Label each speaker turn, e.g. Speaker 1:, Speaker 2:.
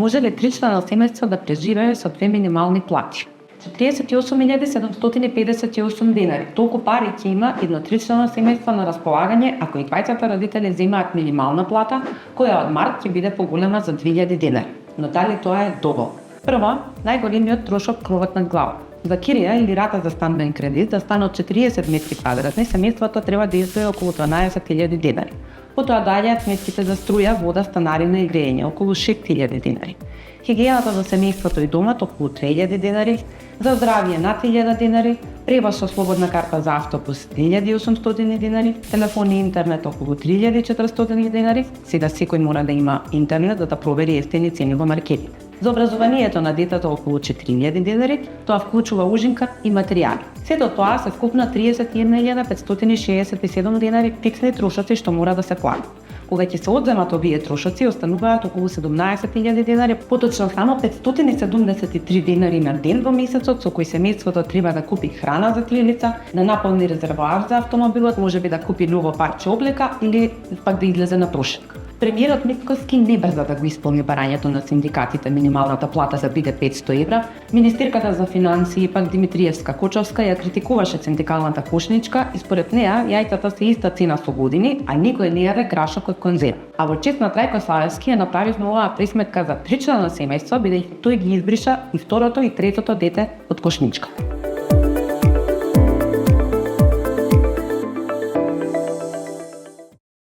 Speaker 1: Може ли тричлено семејство да преживее со 2 минимални плати? 48.758 денари. Толку пари ќе има едно тричлено семејство на располагање ако и двајцата родители земаат минимална плата, која од март ќе биде поголема за 2000 денари. Но дали тоа е доволно? Прво, најголемиот трошок кровот над глава. За кирија или рата за стамбен кредит да стане од 40 метри квадратни, семејството треба да издвои околу 12.000 денари. Потоа доаѓаат сметките за струја, вода, станарина и грејење, околу 6.000 денари. Хигиената за семејството и домот околу 3.000 денари, за здравје над 1.000 денари, превоз со слободна карта за автобус 3.800 денари, телефон и интернет околу 3.400 денари. Сега секој мора да има интернет да провери ефтини цени во маркетите. За образованието на детето околу 4.000 денари, тоа вклучува ужинка и материјали. Сето тоа се вкупна 31.567 денари фиксни трошоци што мора да се платат. Кога ќе се одземат овие трошоци, остануваат околу 17.000 денари, поточно само 573 денари на ден во месецот, со кој семејството треба да купи храна за 3 лица, да наполни резервоар за автомобилот, можеби да купи ново парче облека или пак да излезе на трошак. Премиерот Мицкоски не брза да го исполни барањето на синдикатите минималната плата да биде 500 евра. Министерката за финансии пак Димитриевска Кочовска ја критикуваше синдикалната кошничка и според неа јајцата се иста цена со години, а никој не јаде грашок од конзерва. А во чест на Трајко Славевски ја направивме оваа пресметка за тричлено семејство, бидејќи тој ги избриша и второто и третото дете од кошничката.